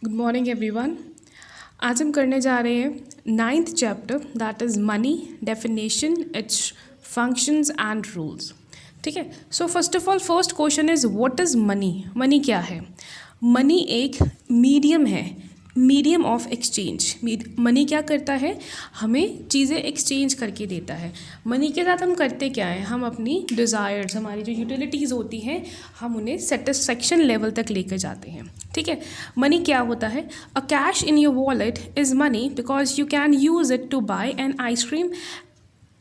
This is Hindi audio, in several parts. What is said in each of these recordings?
Good morning everyone. आज हम करने जा रहे हैं 9th chapter that is money, definition, it's functions and rules. ठीक है। So first of all first question is what is money. Money क्या है? मनी एक मीडियम है, मीडियम ऑफ एक्सचेंज। मनी क्या करता है? हमें चीज़ें एक्सचेंज करके देता है। मनी के साथ हम करते क्या है? हम अपनी डिज़ायर्स, हमारी जो यूटिलिटीज़ होती हैं, हम उन्हें सेटिस्फेक्शन लेवल तक लेकर जाते हैं। ठीक है। मनी क्या होता है? A cash in your wallet is money because you can use it to buy an ice cream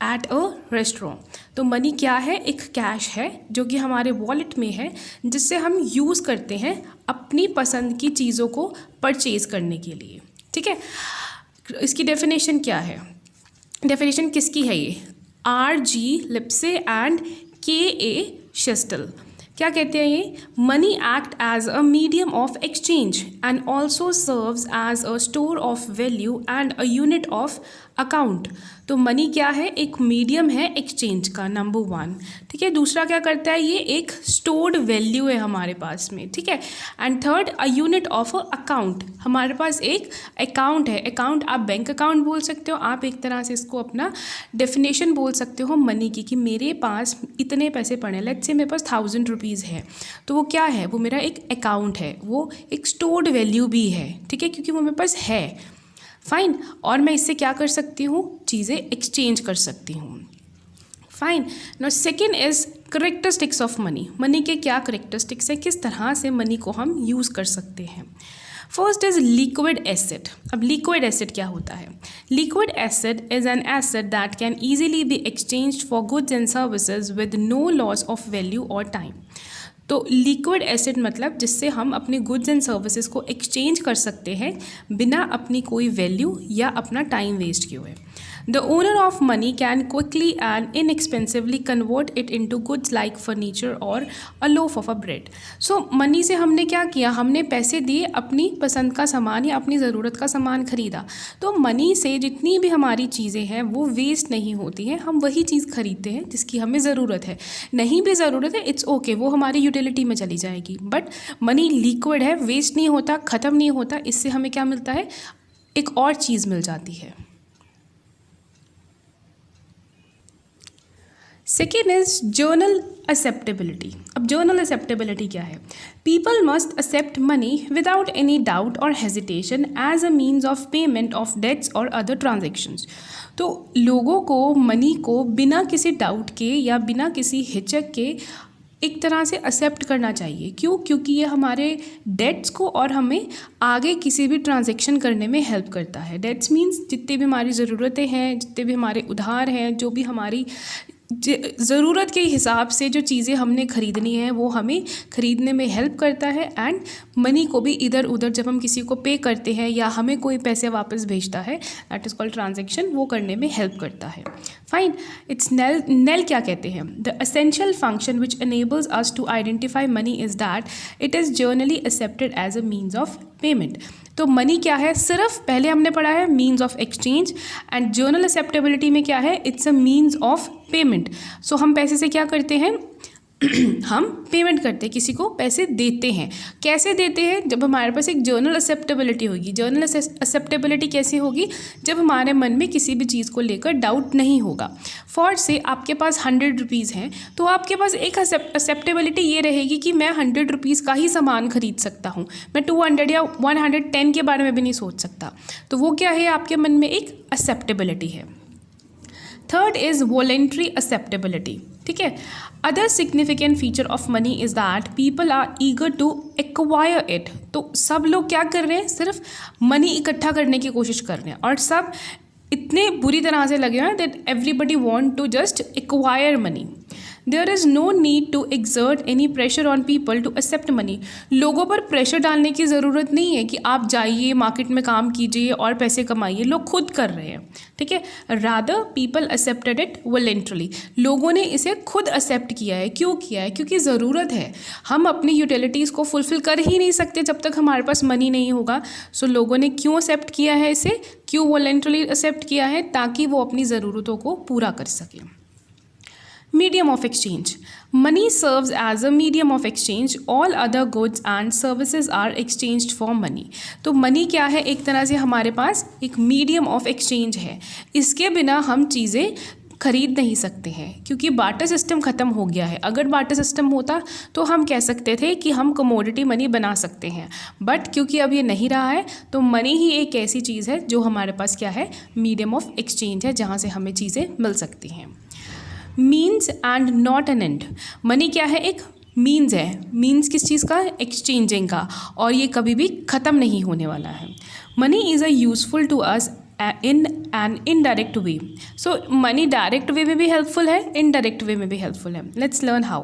at a restaurant. तो मनी क्या है? एक कैश है जो कि हमारे वॉलेट में है, जिससे हम यूज़ करते हैं अपनी पसंद की चीज़ों को परचेज़ करने के लिए। ठीक है। इसकी डेफिनेशन क्या है? डेफिनेशन किसकी है ये? R.G. Lipsey and K.A. Chrystal. क्या कहते हैं ये? Money act as a medium of exchange and also serves as a store of value and a unit of account. तो मनी क्या है? एक मीडियम है एक्सचेंज का, नंबर 1। ठीक है। दूसरा क्या करता है? ये एक स्टोर्ड वैल्यू है हमारे पास में। ठीक है। And third, a unit of account. हमारे पास एक अकाउंट है। अकाउंट आप बैंक अकाउंट बोल सकते हो, आप एक तरह से इसको अपना डेफिनेशन बोल सकते हो मनी की, कि मेरे पास इतने पैसे पड़े हैं। लेट्स से मेरे पास 1000 रुपीज़ है, तो वो क्या है? वो मेरा एक अकाउंट है, वो एक स्टोर्ड वैल्यू भी है। ठीक है, क्योंकि वो मेरे पास है। फाइन। और मैं इससे क्या कर सकती हूँ? चीज़ें एक्सचेंज कर सकती हूँ। Fine. Now second is characteristics of money. Money के क्या करेक्टरिस्टिक्स है? किस तरह से मनी को हम यूज़ कर सकते हैं? First is liquid asset. अब लिक्विड एसेट क्या होता है? Liquid asset is an asset that can easily be exchanged for goods and services with no loss of value और टाइम। तो लिक्विड एसेट मतलब जिससे हम अपने गुड्स एंड सर्विसेज को एक्सचेंज कर सकते हैं बिना अपनी कोई वैल्यू या अपना टाइम वेस्ट किए हुए। The owner of money can quickly and inexpensively convert it into goods like furniture or a loaf of a bread. So money से हमने क्या किया? हमने पैसे दिए, अपनी पसंद का सामान या अपनी ज़रूरत का सामान खरीदा। तो मनी से जितनी भी हमारी चीज़ें हैं वो वेस्ट नहीं होती हैं। हम वही चीज़ खरीदते हैं जिसकी हमें ज़रूरत है। नहीं भी ज़रूरत है, इट्स ओके, वो हमारी यूटिलिटी में चली जाएगी। बट मनी लिक्विड है, वेस्ट नहीं होता, ख़त्म नहीं होता। इससे हमें क्या मिलता है? एक और चीज़ मिल जाती है। Second is general acceptability. अब जर्नल एक्सेप्टेबिलिटी क्या है? People must accept money without any doubt और hesitation as a means of payment of debts और अदर ट्रांजेक्शन्स। तो लोगों को मनी को बिना किसी डाउट के या बिना किसी हिचक के एक तरह से एक्सेप्ट करना चाहिए। क्यों? क्योंकि ये हमारे डेट्स को और हमें आगे किसी भी ट्रांजैक्शन करने में हेल्प करता है। डेट्स मीन्स जितनी भी हमारी ज़रूरतें हैं, जितने भी हमारे उधार हैं, जो भी हमारी ज़रूरत के हिसाब से जो चीज़ें हमने ख़रीदनी है वो हमें ख़रीदने में हेल्प करता है। एंड मनी को भी इधर उधर जब हम किसी को पे करते हैं या हमें कोई पैसे वापस भेजता है, दैट इज़ कॉल्ड ट्रांजैक्शन, वो करने में हेल्प करता है। फाइन। इट्स नेल क्या कहते हैं? The essential function which enables us to identify money is that it is generally accepted as a means of payment. तो मनी क्या है? सिर्फ पहले हमने पढ़ा है means of exchange, and general acceptability में क्या है? It's a means of payment. So हम पैसे से क्या करते हैं? हम पेमेंट करते हैं, किसी को पैसे देते हैं। कैसे देते हैं? जब हमारे पास एक जर्नल एक्सेप्टेबिलिटी होगी। जर्नल एक्सेप्टेबिलिटी कैसे होगी? जब हमारे मन में किसी भी चीज़ को लेकर डाउट नहीं होगा। फॉर से आपके पास 100 रुपीज़ हैं, तो आपके पास एक एक्सेप्टेबिलिटी ये रहेगी कि मैं 100 रुपीज़ का ही सामान खरीद सकता हूँ, मैं 200 या 110 के बारे में भी नहीं सोच सकता। तो वो क्या है? आपके मन में एक एक्सेप्टेबिलिटी है। Third is voluntary acceptability. ठीक है। Other significant feature of money is that people are eager to acquire it. तो सब लोग क्या कर रहे हैं? सिर्फ मनी इकट्ठा करने की कोशिश कर रहे हैं, और सब इतने बुरी तरह से लगे हैं that everybody want to just acquire money. There is no need to exert any pressure on people to accept money. लोगों पर प्रेशर डालने की ज़रूरत नहीं है कि आप जाइए मार्केट में काम कीजिए और पैसे कमाइए। लोग खुद कर रहे हैं। ठीक है। Rather people accepted it voluntarily. लोगों ने इसे खुद एक्सेप्ट किया है। क्यों किया है? क्योंकि ज़रूरत है। हम अपनी यूटिलिटीज़ को फुलफ़िल कर ही नहीं सकते जब तक हमारे पास मनी नहीं होगा। सो लोगों ने क्यों एक्सेप्ट किया है इसे? क्यों वॉलेंट्रली एक्सेप्ट किया है? ताकि वो अपनी ज़रूरतों को पूरा कर सकें। Medium of exchange, money serves as a medium of exchange, all other goods and services are exchanged for money. तो मनी क्या है, एक तरह से हमारे पास एक मीडियम ऑफ एक्सचेंज है, इसके बिना हम चीज़ें खरीद नहीं सकते हैं, क्योंकि बार्टर सिस्टम ख़त्म हो गया है। अगर बार्टर सिस्टम होता तो हम कह सकते थे कि हम कमोडिटी मनी बना सकते हैं, बट क्योंकि अब ये नहीं रहा है तो मनी ही एक ऐसी चीज़ है जो हमारे पास क्या है, मीडियम ऑफ एक्सचेंज है, जहाँ से हमें चीज़ें मिल सकती हैं। Means and not an and, money क्या है, एक मीन्स है। मीन्स किस चीज़ का, एक्सचेंजिंग का, और ये कभी भी ख़त्म नहीं होने वाला है। Money is a useful to us in an indirect way. So money direct way में भी helpful है, indirect way में भी helpful है. Let's learn how.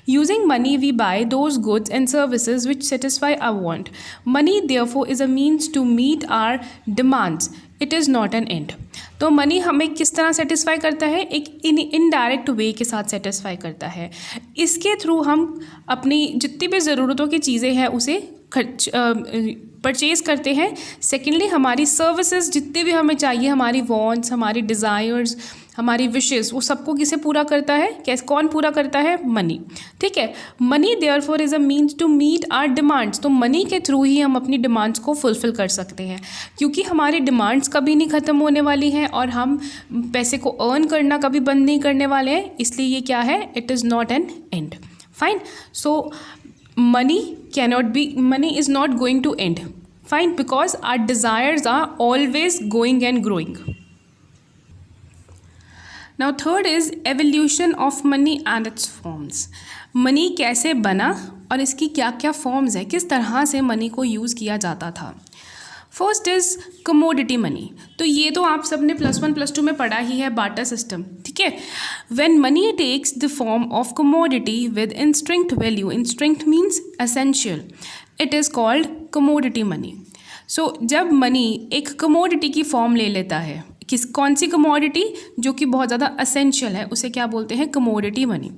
Using money we buy those goods and services which satisfy our want. Money therefore is a means to meet our demands. It is not an end. तो मनी हमें किस तरह सेटिस्फाई करता है, एक इनडायरेक्ट वे के साथ सेटिस्फाई करता है। इसके थ्रू हम अपनी जितनी भी ज़रूरतों की चीज़ें हैं उसे परचेज़ करते हैं। सेकेंडली हमारी सर्विसेज जितने भी हमें चाहिए, हमारी वॉन्ट्स, हमारी डिज़ायर्स, हमारी विशेज़, वो सबको किसे पूरा करता है, कैसे, कौन पूरा करता है, मनी। ठीक है, money therefore is a means to meet our demands. तो मनी के थ्रू ही हम अपनी डिमांड्स को फुलफ़िल कर सकते हैं, क्योंकि हमारी डिमांड्स कभी नहीं ख़त्म होने वाली हैं और हम पैसे को अर्न करना कभी बंद नहीं करने वाले हैं, इसलिए ये क्या है, it is not an and. Fine, so money is not going to end. Fine, because our desires are always going and growing. Now third is evolution of money and its forms. Money कैसे बना और इसकी क्या क्या फॉर्म्स है, किस तरह से मनी को यूज़ किया जाता था। First is commodity money. तो ये तो आप सब ने +1 +2 में पढ़ा ही है, बार्टर सिस्टम। ठीक है, when money takes the form of commodity with intrinsic value, intrinsic means essential, it is called commodity money. So जब मनी एक कमोडिटी की फॉर्म ले लेता है, कौन सी कमोडिटी, जो कि बहुत ज़्यादा एसेंशियल है, उसे क्या बोलते हैं, commodity money.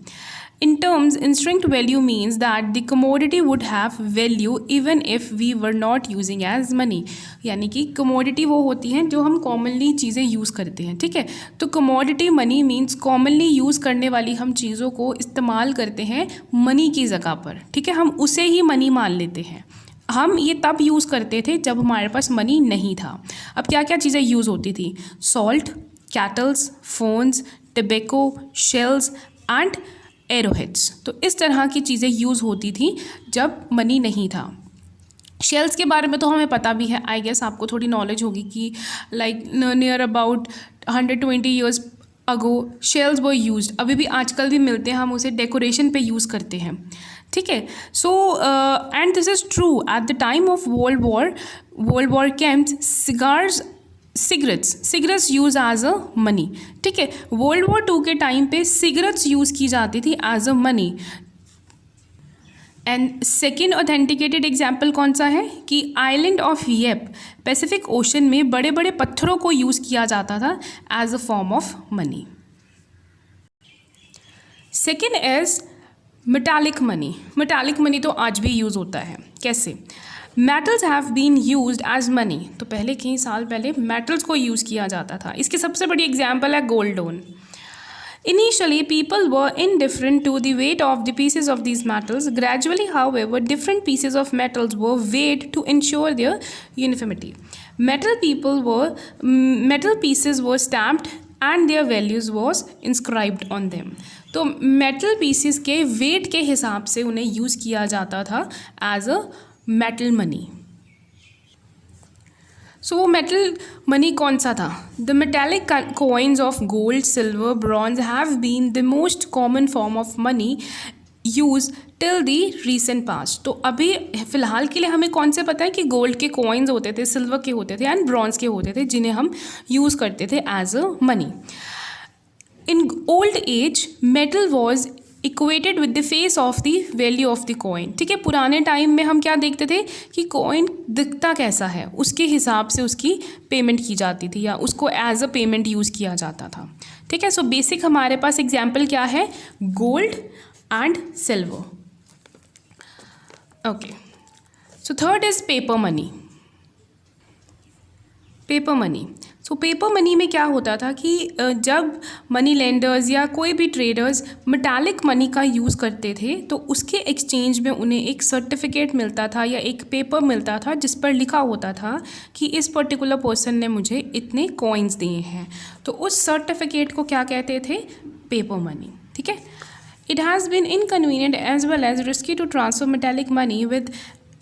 In terms, instinct value means that the commodity would have value even if we were not using as money. यानी कि commodity वो होती हैं जो हम commonly चीज़ें यूज़ करते हैं। ठीक है, तो commodity money means commonly use करने वाली हम चीज़ों को इस्तेमाल करते हैं मनी की जगह पर। ठीक है, हम उसे ही मनी मान लेते हैं। हम ये तब यूज़ करते थे जब हमारे पास मनी नहीं था। अब क्या क्या चीज़ें यूज़ होती थी, salt, kettles, phones, tobacco, shells and arrowheads. तो इस तरह की चीज़ें यूज़ होती थी जब मनी नहीं था। शेल्स के बारे में तो हमें पता भी है, आई गेस आपको थोड़ी नॉलेज होगी कि like near about 120 years ago shells were used. अभी भी आजकल भी मिलते हैं, हम उसे डेकोरेशन पे यूज़ करते हैं। ठीक है, so and this is true at the time of world war camps, cigarettes use as a money. ठीक है, वर्ल्ड वॉर 2 के टाइम पे सिगरेट्स यूज़ की जाती थी as a money. And second authenticated example कौन सा है कि island of Yap, Pacific Ocean में बड़े बड़े पत्थरों को यूज़ किया जाता था as a form of money. Second is metallic money. Metallic money तो आज भी यूज़ होता है। कैसे, metals have been used as money. तो पहले कई साल पहले मेटल्स को यूज़ किया जाता था। इसकी सबसे बड़ी एग्जाम्पल है gold loan. Initially, people were indifferent to the weight of the pieces of these metals. Gradually, however, different pieces of metals were weighed to ensure their uniformity. Metal pieces were stamped and their values was inscribed on them. तो मेटल पीसेस के वेट के हिसाब से उन्हें यूज़ किया जाता था as a metal money. So वो मेटल मनी कौन सा था? The metallic coins of gold, silver, bronze have been the most common form of money use till the recent past. तो अभी फ़िलहाल के लिए हमें कौन से पता है कि गोल्ड के कॉइन्स होते थे, सिल्वर के होते थे एंड ब्रॉन्ज के होते थे, जिन्हें हम यूज़ करते थे as a money. In old age metal was equated with the face of the value of the coin. ठीक है, पुराने टाइम में हम क्या देखते थे कि कॉइन दिखता कैसा है, उसके हिसाब से उसकी पेमेंट की जाती थी या उसको एज अ पेमेंट यूज़ किया जाता था। ठीक है, सो बेसिक हमारे पास एग्जाम्पल क्या है, gold and silver. Okay, so third is paper money. Paper money, so paper money में क्या होता था कि जब मनी लेंडर्स या कोई भी ट्रेडर्स मेटालिक मनी का यूज़ करते थे तो उसके एक्सचेंज में उन्हें एक सर्टिफिकेट मिलता था या एक पेपर मिलता था जिस पर लिखा होता था कि इस पर्टिकुलर पर्सन ने मुझे इतने कॉइन्स दिए हैं। तो उस सर्टिफिकेट को क्या कहते थे? Paper money. ठीक है। It has been inconvenient as well as risky to transfer metallic money. With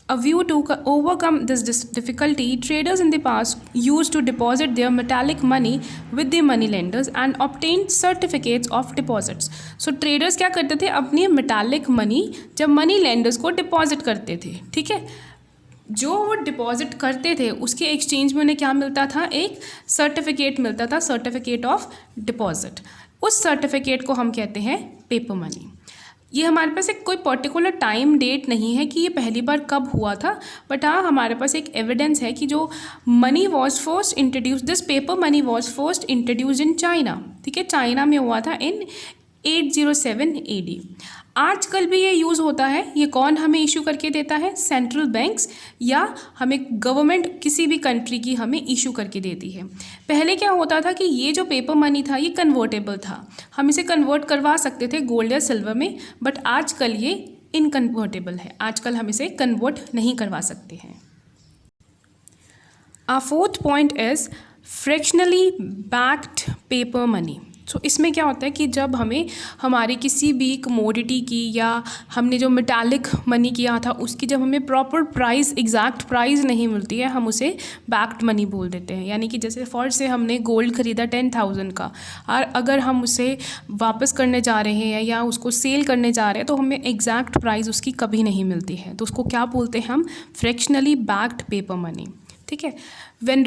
a view to overcome this difficulty, traders in the past used to deposit their metallic money with the money lenders and obtained certificates of deposits. So traders क्या करते थे? अपनी metallic money जब money lenders को deposit करते थे, ठीक है, जो वो डिपॉजिट करते थे उसके एक्सचेंज में उन्हें क्या मिलता था? एक सर्टिफिकेट मिलता था, सर्टिफिकेट ऑफ डिपॉजिट। उस सर्टिफिकेट को हम कहते हैं पेपर मनी। ये हमारे पास एक कोई पर्टिकुलर टाइम डेट नहीं है कि ये पहली बार कब हुआ था, बट हाँ हमारे पास एक एविडेंस है कि जो money was first introduce, this paper money was first introduce in China. ठीक है, चाइना में हुआ था इन 807 AD। आजकल भी ये यूज़ होता है। ये कौन हमें इशू करके देता है? सेंट्रल बैंक्स या हमें गवर्नमेंट किसी भी कंट्री की हमें इशू करके देती है। पहले क्या होता था कि ये जो पेपर मनी था ये कन्वर्टेबल था, हम इसे कन्वर्ट करवा सकते थे गोल्ड या सिल्वर में, बट आजकल ये इनकन्वर्टेबल है, आजकल हम इसे कन्वर्ट नहीं करवा सकते हैं। Our fourth point is fractionally backed paper money। सो इसमें क्या होता है कि जब हमें हमारी किसी भी कमोडिटी की या हमने जो मेटालिक मनी किया था उसकी जब हमें प्रॉपर प्राइस, एग्जैक्ट प्राइस नहीं मिलती है, हम उसे बैक्ड मनी बोल देते हैं। यानी कि जैसे फॉर से हमने गोल्ड ख़रीदा 10,000 का और अगर हम उसे वापस करने जा रहे हैं या उसको सेल करने जा रहे हैं तो हमें एग्जैक्ट प्राइस उसकी कभी नहीं मिलती है, तो उसको क्या बोलते हैं हम? फ्रैक्शनली बैक्ड पेपर मनी। ठीक है। When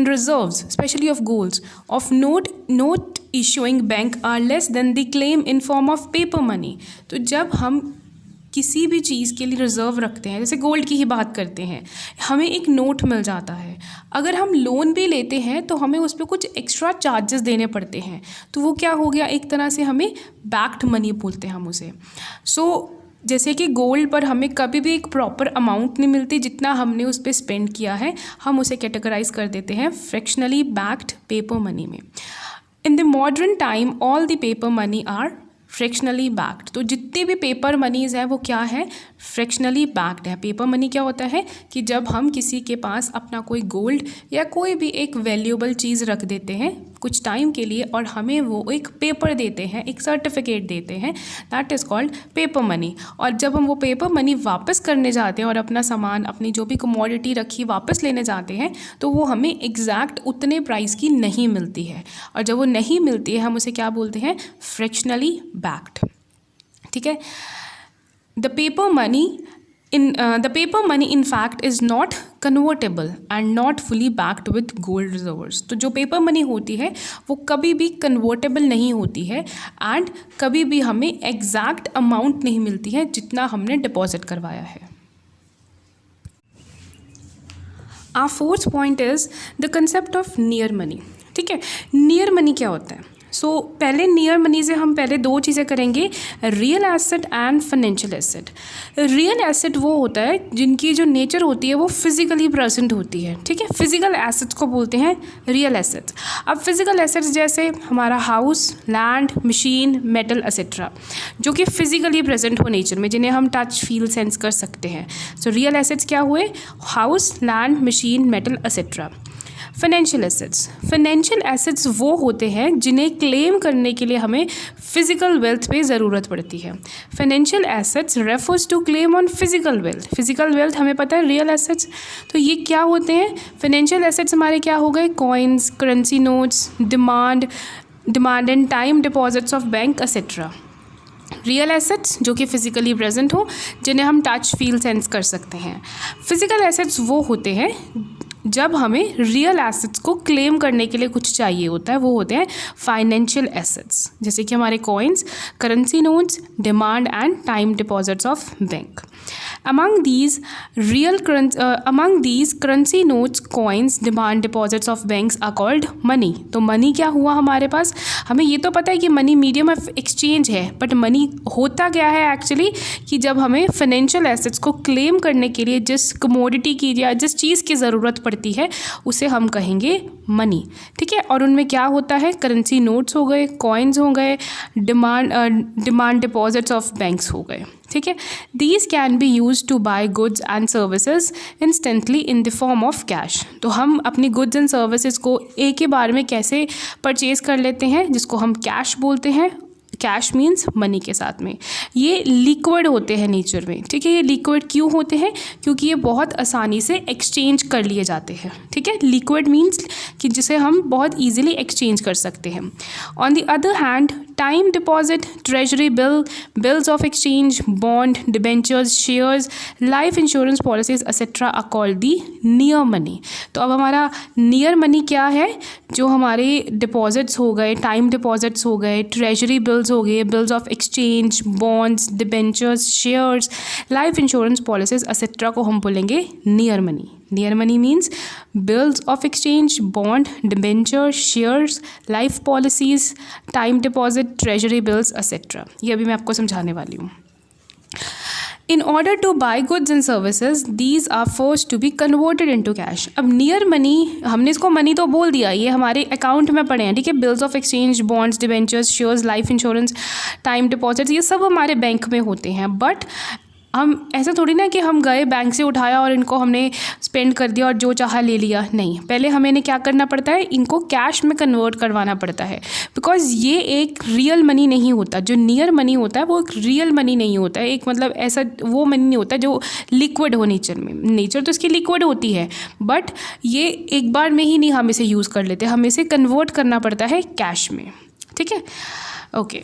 reserves, especially of golds, of note issuing bank are less than the claim in form of paper money। तो जब हम किसी भी चीज़ के लिए रिज़र्व रखते हैं, जैसे गोल्ड की ही बात करते हैं, हमें एक नोट मिल जाता है, अगर हम लोन भी लेते हैं तो हमें उस पर कुछ एक्स्ट्रा चार्जेस देने पड़ते हैं, तो वो क्या हो गया? एक तरह से हमें बैक्ड मनी बोलते हैं हम उसे। जैसे कि गोल्ड पर हमें कभी भी एक प्रॉपर अमाउंट नहीं मिलती जितना हमने उस पर स्पेंड किया है, हम उसे कैटेगराइज कर देते हैं फ्रैक्शनली बैक्ड पेपर मनी में। In the modern time all the paper money are fractionally backed. तो जितने भी पेपर मनीज़ हैं वो क्या है? फ्रैक्शनली बैक्ड है। पेपर मनी क्या होता है कि जब हम किसी के पास अपना कोई गोल्ड या कोई भी एक वैल्यूएबल चीज़ रख देते हैं कुछ टाइम के लिए और हमें वो एक पेपर देते हैं, एक सर्टिफिकेट देते हैं, that is called paper money. और जब हम वो पेपर मनी वापस करने जाते हैं और अपना सामान, अपनी जो भी कमोडिटी रखी वापस लेने जाते हैं तो वो हमें एग्जैक्ट उतने प्राइस की नहीं मिलती है, और जब वो नहीं मिलती है हम उसे क्या बोलते हैं? फ्रैक्शनली बैक्ड। ठीक है। The paper money in fact is not convertible and not fully backed with gold reserves। तो जो पेपर मनी होती है वो कभी भी कन्वर्टेबल नहीं होती है एंड कभी भी हमें एग्जैक्ट अमाउंट नहीं मिलती है जितना हमने डिपॉजिट करवाया है। Our fourth point is the concept of near money। ठीक है, नियर मनी क्या होता है? पहले नियर मनी से हम पहले दो चीज़ें करेंगे, real asset and financial asset. Real asset वो होता है जिनकी जो नेचर होती है वो फिजिकली प्रेजेंट होती है। ठीक है, फिजिकल एसेट्स को बोलते हैं रियल एसेट्स। अब फिजिकल एसेट्स जैसे हमारा house, land, machine, metal etcetera, जो कि फिजिकली प्रेजेंट हो नेचर में, जिन्हें हम टच, फील, सेंस कर सकते हैं। रियल एसेट्स क्या हुए? House, land, machine, metal etcetera. Financial assets वो होते हैं जिन्हें क्लेम करने के लिए हमें फिजिकल वेल्थ पे ज़रूरत पड़ती है। Financial assets refers to claim on physical wealth. Physical wealth हमें पता है रियल एसेट्स। तो ये क्या होते हैं? फाइनेंशियल एसेट्स हमारे क्या हो गए? Coins, currency notes, demand and time deposits of bank etcetera. Real assets जो कि फिजिकली प्रेजेंट हो, जिन्हें हम टच, फील, सेंस कर सकते हैं। फिजिकल एसेट्स वो होते हैं जब हमें रियल एसेट्स को क्लेम करने के लिए कुछ चाहिए होता है, वो होते हैं फाइनेंशियल एसेट्स, जैसे कि हमारे coins, currency notes, demand and time deposits of bank. Among these currency notes, coins, demand deposits of banks are called money। तो मनी क्या हुआ हमारे पास? हमें ये तो पता है कि मनी मीडियम ऑफ एक्सचेंज है, बट मनी होता क्या है एक्चुअली कि जब हमें फाइनेंशियल एसेट्स को क्लेम करने के लिए जिस कमोडिटी की या जिस चीज़ की ज़रूरत पड़ती है उसे हम कहेंगे मनी, ठीक है। और उनमें क्या होता है, करेंसी नोट्स हो गए, कॉइन्स हो गए, डिमांड डिपॉजिट्स ऑफ बैंक्स हो गए, ठीक है। These can be use to buy goods and services instantly in the form of cash. तो हम अपनी गुड्स एंड सर्विसेज को एक ही बार में कैसे परचेज कर लेते हैं, जिसको हम कैश बोलते हैं। कैश मीन्स मनी के साथ में। ये लिक्विड होते हैं नेचर में, ठीक है। ये लिक्विड क्यों होते हैं, क्योंकि ये बहुत आसानी से एक्सचेंज कर लिए जाते हैं, ठीक है। लिक्विड मीन्स कि जिसे हम बहुत ईजिली एक्सचेंज कर सकते हैं। On the other hand time deposit, treasury bill, bills of exchange, bond, debentures, shares, life insurance policies etcetera are called the near money. तो अब हमारा नियर मनी क्या है, जो हमारे डिपॉजिट्स हो गए, टाइम डिपॉजिट्स हो गए, ट्रेजरी बिल्स हो गए, bills of exchange, bonds, debentures, shares, life insurance policies etcetera को हम बोलेंगे near money. Near money means bills of exchange, bond, debenture, shares, life policies, time deposit, treasury bills etcetera. ये अभी मैं आपको समझाने वाली हूँ। In order to buy goods and services, these are first to be converted into cash. अब नियर मनी, हमने इसको मनी तो बोल दिया, ये हमारे अकाउंट में पड़े हैं, ठीक है। Bills of exchange, bonds, debentures, shares, life insurance, time deposits, ये सब हमारे बैंक में होते हैं। बट हम ऐसा थोड़ी ना कि हम गए बैंक से उठाया और इनको हमने स्पेंड कर दिया और जो चाहा ले लिया, नहीं। पहले हमें इन्हें क्या करना पड़ता है, इनको कैश में कन्वर्ट करवाना पड़ता है, बिकॉज ये एक रियल मनी नहीं होता। जो नियर मनी होता है वो एक रियल मनी नहीं होता है, एक मतलब ऐसा वो मनी नहीं होता जो लिक्विड हो नेचर में। नेचर तो इसकी लिक्विड होती है, बट ये एक बार में ही नहीं हम इसे यूज़ कर लेते, हमें इसे कन्वर्ट करना पड़ता है कैश में, ठीक है। ओके,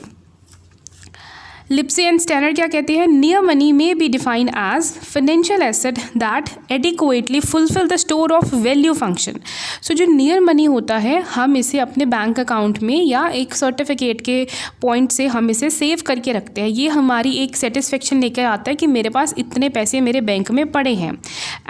लिप्सी एंड स्टैनर क्या कहते हैं, नियर मनी में be define as financial asset that adequately fulfil the store of value function. So जो नियर मनी होता है, हम इसे अपने बैंक अकाउंट में या एक सर्टिफिकेट के पॉइंट से हम इसे सेव करके रखते हैं। ये हमारी एक सेटिस्फेक्शन लेकर आता है कि मेरे पास इतने पैसे मेरे बैंक में पड़े हैं,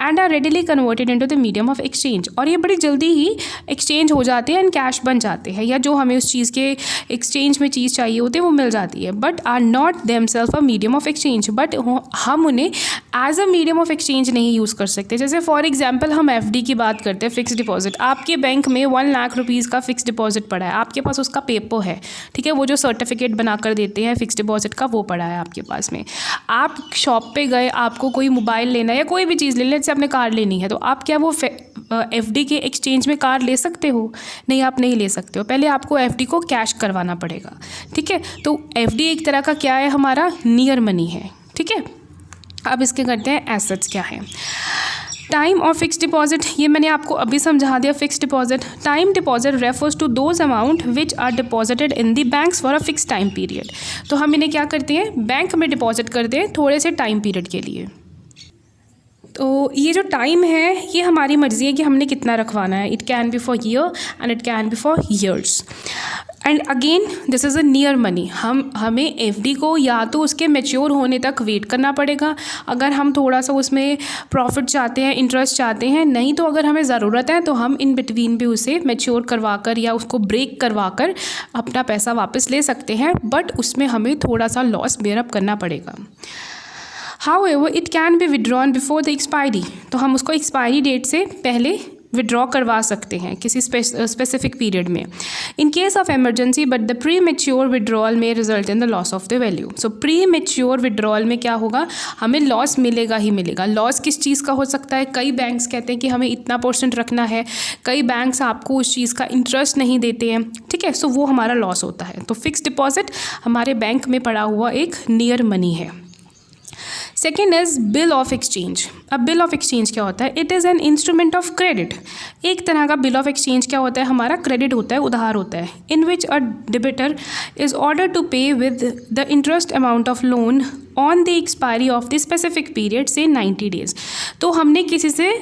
and are readily converted into the medium of exchange. और ये बड़ी जल्दी ही एक्सचेंज हो जाते हैं एंड कैश बन जाते हैं, या जो हमें उस चीज़ के एक्सचेंज में चीज़ चाहिए होती है वो मिल जाती है। But are not themselves a medium of exchange, but हम उन्हें as a medium of exchange नहीं यूज़ कर सकते। जैसे फॉर एग्जांपल हम एफडी की बात करते हैं, फिक्स डिपॉजिट। आपके बैंक में 1 लाख रुपीज़ का फिक्स डिपॉजिट पड़ा है, आपके पास उसका पेपर है, ठीक है। वो जो सर्टिफिकेट बना कर देते हैं फिक्स डिपॉजिट का, वो पड़ा है आपके पास में। आप शॉप पे गए, आपको कोई मोबाइल लेना है या कोई भी चीज़ लेना है, जैसे आपने कार लेनी है, तो आप क्या वो एफडी के एक्सचेंज में कार ले सकते हो? नहीं, आप नहीं ले सकते हो। पहले आपको एफडी को कैश करवाना पड़ेगा, ठीक है। तो एफडी एक तरह का क्या है, हमारा नियर मनी है, ठीक है। अब इसके करते हैं एसेट्स क्या है। टाइम और फिक्स डिपॉजिट, ये मैंने आपको अभी समझा दिया। Fix deposit, time deposit refers to those amount which are deposited in the banks for a fix time period. तो हम इन्हें क्या करते हैं, बैंक में डिपॉजिट करते हैं थोड़े से टाइम पीरियड के लिए। तो ये जो टाइम है, ये हमारी मर्ज़ी है कि हमने कितना रखवाना है। It can be for year and it can be for years. And again this is a near money. हमें एफडी को या तो उसके मैच्योर होने तक वेट करना पड़ेगा, अगर हम थोड़ा सा उसमें प्रॉफिट चाहते हैं, इंटरेस्ट चाहते हैं। नहीं तो अगर हमें ज़रूरत है तो हम इन बिटवीन भी उसे मैच्योर करवा कर या उसको ब्रेक करवा कर अपना पैसा वापस ले सकते हैं, बट उसमें हमें थोड़ा सा लॉस बेयरअप करना पड़ेगा। However, it can be withdrawn before the expiry। तो हम उसको एक्सपायरी डेट से पहले विड्रॉ करवा सकते हैं किसी स्पेसिफिक पीरियड में, in case of emergency, but the premature withdrawal में result in the loss of the value. So premature withdrawal में क्या होगा, हमें लॉस मिलेगा ही मिलेगा। लॉस किस चीज़ का हो सकता है, कई बैंक्स कहते हैं कि हमें इतना % रखना है, कई बैंक्स आपको उस चीज़ का इंटरेस्ट नहीं देते हैं, ठीक है। सो वो हमारा लॉस होता है। तो फिक्स डिपॉजिट हमारे बैंक में पड़ा हुआ एक नियर मनी है। Second is bill of exchange. अब बिल ऑफ एक्सचेंज क्या होता है, it is an instrument of credit. एक तरह का बिल ऑफ एक्सचेंज क्या होता है, हमारा क्रेडिट होता है, उधार होता है, इन विच अ डेबिटर इज ऑर्डर टू पे with the interest amount of loan on the expiry of the specific period से 90 डेज। तो हमने किसी से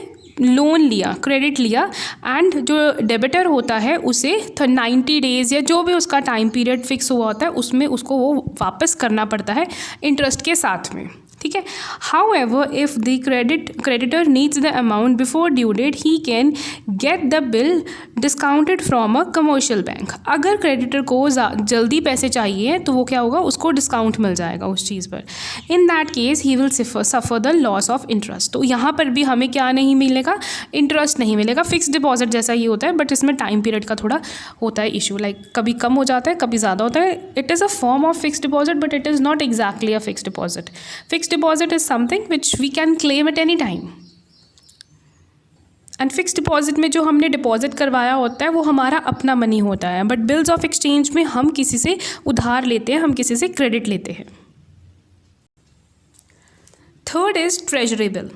लोन लिया, क्रेडिट लिया, एंड जो डेबिटर होता है उसे 90 डेज़ या जो भी उसका टाइम पीरियड फिक्स हुआ होता है उसमें उसको वो वापस करना पड़ता है इंटरेस्ट के साथ में, ठीक है. However, if the creditor needs the amount before due date, he can get the bill discounted from a commercial bank. अगर creditor को जल्दी पैसे चाहिए तो वो क्या होगा, उसको डिस्काउंट मिल जाएगा उस चीज़ पर. In that case, he will suffer the loss of interest. तो यहाँ पर भी हमें क्या नहीं मिलेगा, इंटरेस्ट नहीं मिलेगा. फिक्स डिपॉजिट जैसा ही होता है, बट इसमें टाइम पीरियड का थोड़ा होता है इशू, लाइक कभी कम हो जाता है, कभी ज़्यादा होता है. It is a form of fix deposit, but it is not exactly a fix deposit. Fix deposit is something which we can claim at any time. And fix deposit में जो हमने डिपॉजिट करवाया होता है वो हमारा अपना मनी होता है, बट बिल्स ऑफ एक्सचेंज में हम किसी से उधार लेते हैं, हम किसी से क्रेडिट लेते हैं. Third is treasury bill.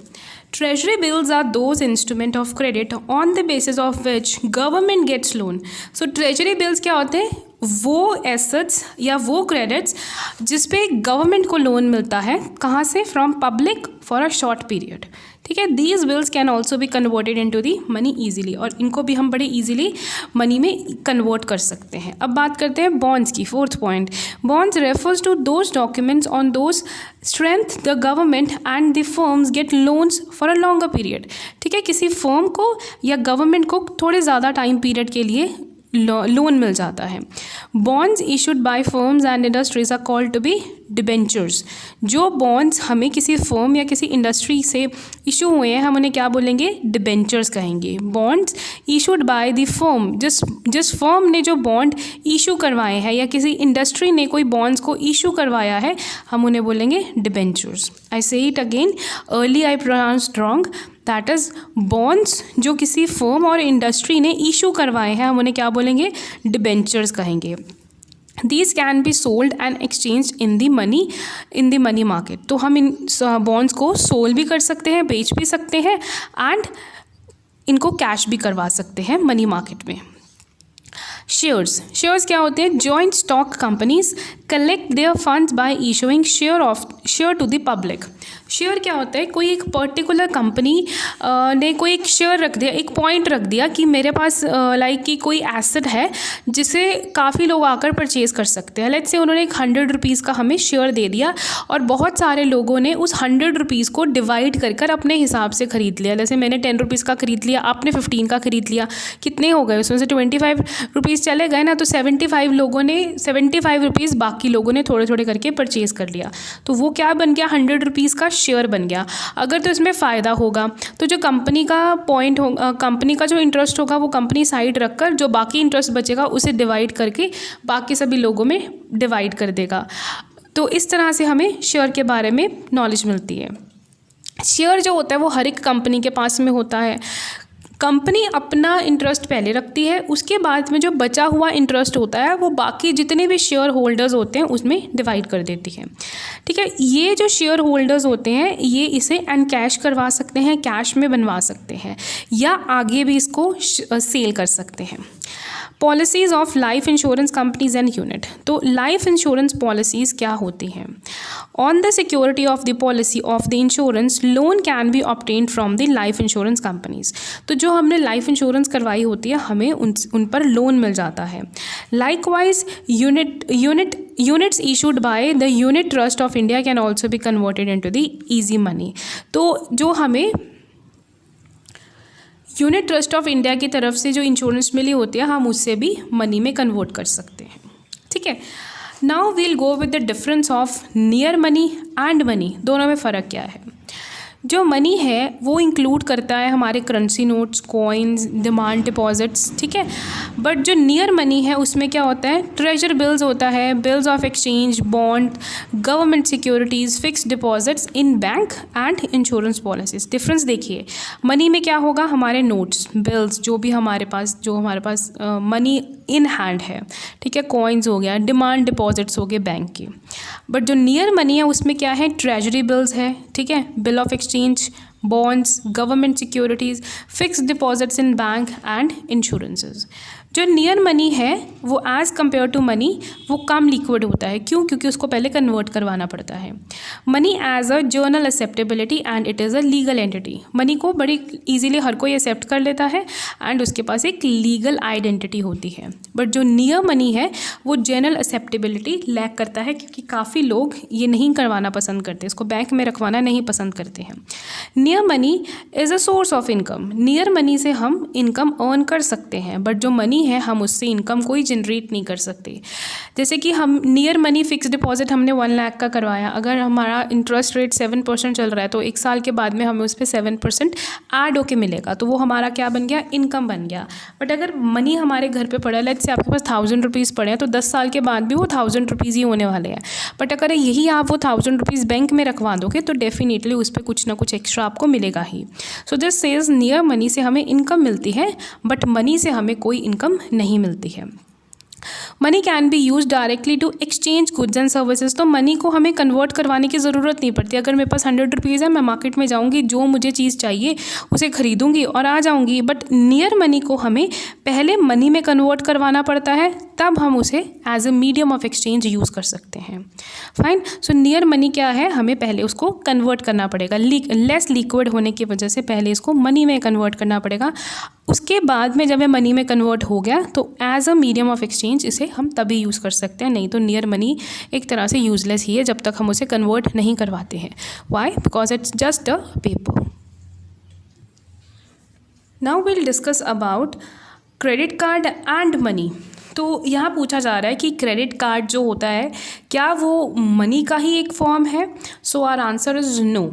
Treasury bills are those instruments of credit on the basis of which government gets loan. So treasury bills क्या होते हैं, वो एसेट्स या वो क्रेडिट्स जिस पे गवर्नमेंट को लोन मिलता है. कहाँ से? From public for a short period. ठीक है. These bills can also be converted into the money easily, और इनको भी हम बड़े ईजिली मनी में कन्वर्ट कर सकते हैं. अब बात करते हैं बॉन्ड्स की. Fourth point, bonds refers to those documents on those strength the government and the firms get loans for a longer period. ठीक है. किसी फर्म को या गवर्नमेंट को थोड़े ज़्यादा टाइम पीरियड के लिए लोन मिल जाता है. Bonds issued by firms and industries are called to be debentures. जो बॉन्ड्स हमें किसी फर्म या किसी इंडस्ट्री से इशू हुए हैं, हम उन्हें क्या बोलेंगे, डिबेंचर्स कहेंगे. Bonds issued by the firm, जिस फर्म ने जो बॉन्ड इशू करवाए हैं या किसी इंडस्ट्री ने कोई बॉन्ड्स को इशू करवाया है, हम उन्हें बोलेंगे डिबेंचर्स. आई से it again, early I pronounced wrong. That is bonds जो किसी फर्म और इंडस्ट्री ने इशू करवाए हैं, हम उन्हें क्या बोलेंगे, डिबेंचर्स कहेंगे. These can be sold and exchanged in the money market. तो हम इन बॉन्ड्स को सोल भी कर सकते हैं, बेच भी सकते हैं, एंड इनको कैश भी करवा सकते हैं मनी मार्केट में. शेयर्स क्या होते हैं, joint stock companies collect their funds by issuing share to the public. Share क्या होता है, कोई एक पर्टिकुलर कंपनी ने कोई एक शेयर रख दिया, एक पॉइंट रख दिया कि मेरे पास लाइक कि कोई एसेट है जिसे काफ़ी लोग आकर परचेज़ कर सकते हैं. लेट्स से उन्होंने एक 100 रुपीज़ का हमें शेयर दे दिया और बहुत सारे लोगों ने उस 100 रुपीज़ को डिवाइड कर अपने हिसाब से ख़रीद लिया. जैसे मैंने 10 रुपीज़ का ख़रीद लिया, आपने 15 का ख़रीद लिया, कितने हो गए, उसमें से 25 रुपीज़ चले गए ना, तो 75 रुपीज़ बाकी लोगों ने थोड़े थोड़े करके परचेज़ कर लिया. तो वो क्या बन गया, 100 रुपीज़ का शेयर बन गया. अगर तो इसमें फ़ायदा होगा तो जो कंपनी का पॉइंट होगा, कंपनी का जो इंटरेस्ट होगा वो कंपनी साइड रखकर जो बाकी इंटरेस्ट बचेगा उसे डिवाइड करके बाकी सभी लोगों में डिवाइड कर देगा. तो इस तरह से हमें शेयर के बारे में नॉलेज मिलती है. शेयर जो होता है वो हर एक कंपनी के पास में होता है. कंपनी अपना इंटरेस्ट पहले रखती है, उसके बाद में जो बचा हुआ इंटरेस्ट होता है वो बाकी जितने भी शेयर होल्डर्स होते हैं उसमें डिवाइड कर देती है. ठीक है. ये जो शेयर होल्डर्स होते हैं ये इसे एनकैश करवा सकते हैं, कैश में बनवा सकते हैं, या आगे भी इसको सेल कर सकते हैं. Policies of life insurance companies and unit. तो लाइफ इंश्योरेंस पॉलिसीज़ क्या होती हैं, on the security of the policy of the insurance loan can be obtained from the life insurance companies. तो जो हमने लाइफ इंश्योरेंस करवाई होती है हमें उन पर लोन मिल जाता है. Likewise units issued by the unit trust of India can also be converted into the easy money. तो जो हमें यूनिट ट्रस्ट ऑफ इंडिया की तरफ से जो इंश्योरेंस मिली होती है हम उससे भी मनी में कन्वर्ट कर सकते हैं. ठीक है. Now we'll go with the difference of near money and money. दोनों में फ़र्क क्या है. जो मनी है वो इंक्लूड करता है हमारे currency notes, coins, demand deposits. ठीक है. बट जो नियर मनी है उसमें क्या होता है, ट्रेजर बिल्स होता है, bills of exchange, bond, government securities, fixed deposits in bank and insurance policies. Difference देखिए, मनी में क्या होगा, हमारे नोट्स, बिल्स, जो हमारे पास मनी इन हैंड है. ठीक है. कॉइन्स हो गया, डिमांड डिपॉजिट्स हो गए बैंक के. बट जो नियर मनी है उसमें क्या है, ट्रेजरी बिल्स है. ठीक है. Bill of exchange, bonds, government securities, fixed deposits in bank and insurances. जो नियर मनी है वो एज़ कम्पेयर टू मनी वो कम लिक्विड होता है। क्यों? क्योंकि उसको पहले कन्वर्ट करवाना पड़ता है। Money as a general acceptability and it is a legal entity. Money को बड़ी ईजीली हर कोई एक्सेप्ट कर लेता है एंड उसके पास एक लीगल आइडेंटिटी होती है। बट जो नियर मनी है वो जनरल एक्सेप्टेबिलिटी लैक करता है, क्योंकि काफ़ी लोग ये नहीं करवाना पसंद करते, इसको बैंक में रखवाना नहीं पसंद करते हैं। Near money is a source of income. Near money से हम इनकम अर्न कर सकते हैं, बट जो मनी है हम उससे इनकम कोई जनरेट नहीं कर सकते। जैसे कि हम नियर मनी फिक्स डिपॉजिट हमने 1 लाख का करवाया, अगर हमारा इंटरेस्ट रेट 7% चल रहा है तो 1 साल के बाद में हमें उस पर 7% ऐड होके मिलेगा, तो वो हमारा क्या बन गया? इनकम बन गया। बट अगर मनी हमारे घर पे पड़ा है, लेट्स से आपके पास 1000 रुपीज़ पड़े हैं, तो 10 साल के बाद भी वो 1000 रुपीज़ ही होने वाले हैं। बट अगर यही आप वो 1000 रुपीज़ बैंक में रखवा दोगे तो डेफिनेटली उस पर कुछ ना कुछ एक्स्ट्रा आपको मिलेगा ही। So this says near money से हमें इनकम मिलती है, बट मनी से हमें कोई इनकम नहीं मिलती है। Money can be use directly to exchange goods and services. तो मनी को हमें कन्वर्ट करवाने की ज़रूरत नहीं पड़ती। अगर मेरे पास 100 रुपीज़ है, मैं मार्केट में जाऊँगी, जो मुझे चीज़ चाहिए उसे खरीदूँगी और आ जाऊँगी। बट नियर मनी को हमें पहले मनी में कन्वर्ट करवाना पड़ता है, तब हम उसे as a medium of exchange use कर सकते हैं। फाइन। सो नियर मनी क्या है? हमें पहले उसको कन्वर्ट करना पड़ेगा, लेस लिक्विड होने की वजह से पहले इसको मनी में कन्वर्ट करना पड़ेगा। उसके बाद में जब ये मनी में कन्वर्ट हो गया तो as a medium of exchange इसे हम तभी यूज़ कर सकते हैं, नहीं तो नियर मनी एक तरह से यूजलेस ही है जब तक हम उसे कन्वर्ट नहीं करवाते हैं। Why? Because it's just a paper. Now will discuss about credit card and money. तो यहाँ पूछा जा रहा है कि क्रेडिट कार्ड जो होता है क्या वो मनी का ही एक फॉर्म है? So our answer is no.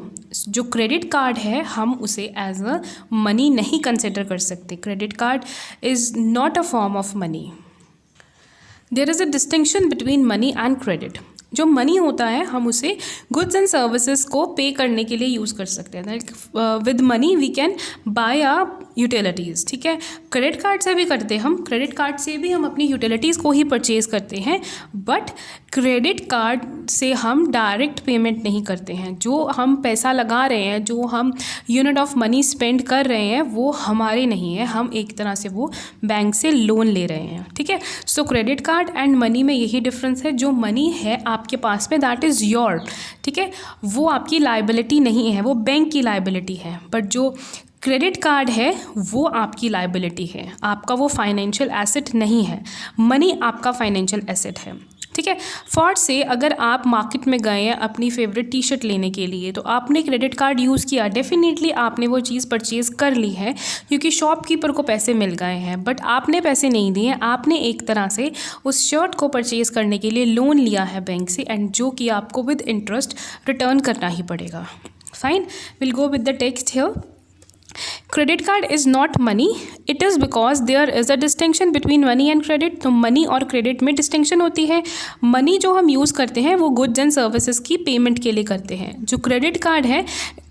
जो क्रेडिट कार्ड है हम उसे एज अ मनी नहीं कंसिडर कर सकते। Credit card is not a form of money. There is a distinction between money and credit. जो मनी होता है हम उसे गुड्स एंड सर्विसेज को पे करने के लिए यूज़ कर सकते हैं। Like with money we can buy a utilities, ठीक है। क्रेडिट कार्ड से भी करते हैं हम, क्रेडिट कार्ड से भी हम अपनी यूटिलिटीज़ को ही परचेज़ करते हैं, बट क्रेडिट कार्ड से हम डायरेक्ट पेमेंट नहीं करते हैं। जो हम पैसा लगा रहे हैं, जो हम यूनिट ऑफ मनी स्पेंड कर रहे हैं वो हमारे नहीं है, हम एक तरह से वो बैंक से लोन ले रहे हैं, ठीक है। सो क्रेडिट कार्ड एंड मनी में यही डिफरेंस है। जो मनी है आपके पास में दैट इज़ योर, ठीक है, वो आपकी लाइबिलिटी नहीं है, वो बैंक की लाइबिलिटी है। बट जो क्रेडिट कार्ड है वो आपकी लाइबिलिटी है, आपका वो फाइनेंशियल एसेट नहीं है। मनी आपका फाइनेंशियल एसेट है, ठीक है। फॉर से अगर आप मार्केट में गए हैं अपनी फेवरेट टी शर्ट लेने के लिए तो आपने क्रेडिट कार्ड यूज़ किया, डेफिनेटली आपने वो चीज़ परचेज़ कर ली है क्योंकि शॉपकीपर को पैसे मिल गए हैं, बट आपने पैसे नहीं दिए, आपने एक तरह से उस शर्ट को परचेज़ करने के लिए लोन लिया है बैंक से, एंड जो कि आपको विद इंटरेस्ट रिटर्न करना ही पड़ेगा। Fine, will go with the text here. Credit card is not money, it is because there is a distinction between money and credit. तो मनी और क्रेडिट में डिस्टिंक्शन होती है। मनी जो हम यूज़ करते हैं वो गुड्स एंड सर्विसेज की पेमेंट के लिए करते हैं। जो क्रेडिट कार्ड है,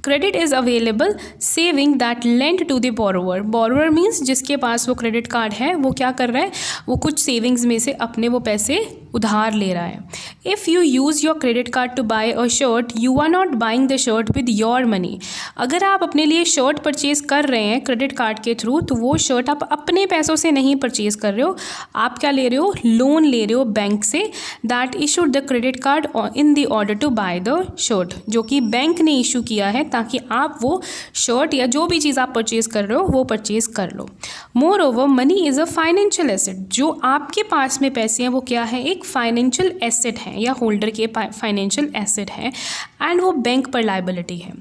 credit is available saving that lend to the borrower. Borrower means जिसके पास वो क्रेडिट कार्ड है वो क्या कर रहा है, वो कुछ सेविंग्स में से अपने वो पैसे उधार ले रहा है। If you use your credit card to buy a shirt, you are not buying the shirt with your money. अगर आप अपने लिए शर्ट परचेज़ कर रहे हैं क्रेडिट कार्ड के थ्रू, तो वो शर्ट आप अपने पैसों से नहीं परचेज़ कर रहे हो, आप क्या ले रहे हो, लोन ले रहे हो बैंक से, that issued the credit card in the order to buy the shirt, जो कि बैंक ने इशू किया है ताकि आप वो शर्ट या जो भी चीज़ आप परचेज़ कर रहे हो वो परचेज़ कर लो। Moreover money is a financial asset. जो आपके पास में पैसे हैं वो क्या है, एक फाइनेंशियल एसेट है या होल्डर के फाइनेंशियल एसेट है, एंड वो बैंक पर लाइबिलिटी है।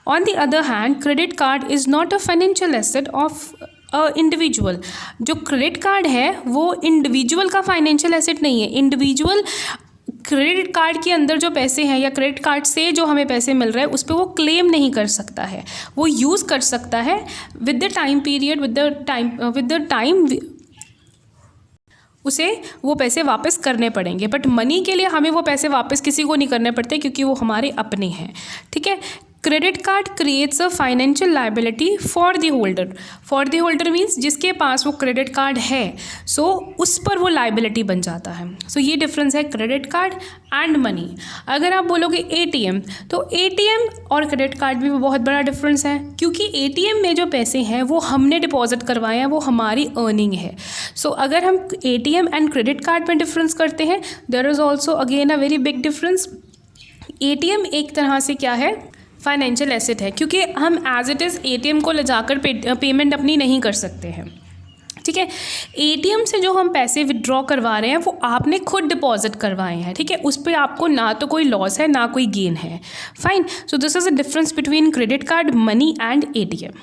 On the other hand credit card is not a financial asset of individual. जो क्रेडिट कार्ड है वो इंडिविजुअल का फाइनेंशियल एसेट नहीं है। इंडिविजुअल क्रेडिट कार्ड के अंदर जो पैसे हैं या क्रेडिट कार्ड से जो हमें पैसे मिल रहे हैं उस पर वो क्लेम नहीं कर सकता है, वो यूज़ कर सकता है with the time period, with the time उसे वो पैसे वापस करने पड़ेंगे। बट मनी के लिए हमें वो पैसे वापस किसी को नहीं करने पड़ते क्योंकि वो हमारे अपने हैं, ठीक है। Credit card creates a financial liability for the holder. For the holder means जिसके पास वो क्रेडिट कार्ड है, सो उस पर वो लाइबिलिटी बन जाता है। सो ये डिफरेंस है क्रेडिट कार्ड एंड मनी। अगर आप बोलोगे एटीएम, तो एटीएम और क्रेडिट कार्ड भी बहुत बड़ा डिफरेंस है, क्योंकि एटीएम में जो पैसे हैं वो हमने डिपॉजिट करवाए हैं, वो हमारी अर्निंग है। सो अगर हम एटीएम एंड क्रेडिट कार्ड में डिफरेंस करते हैं, there is also again a very big difference. ATM एक तरह से क्या है, फाइनेंशियल एसेट है, क्योंकि हम एज इट इज़ एटीएम को ले जाकर पेमेंट अपनी नहीं कर सकते हैं, ठीक है। एटीएम से जो हम पैसे विड्रॉ करवा रहे हैं वो आपने खुद डिपॉजिट करवाए हैं, ठीक है, उस पर आपको ना तो कोई लॉस है ना कोई गेन है। Fine, so this is a difference between credit card, money and ATM.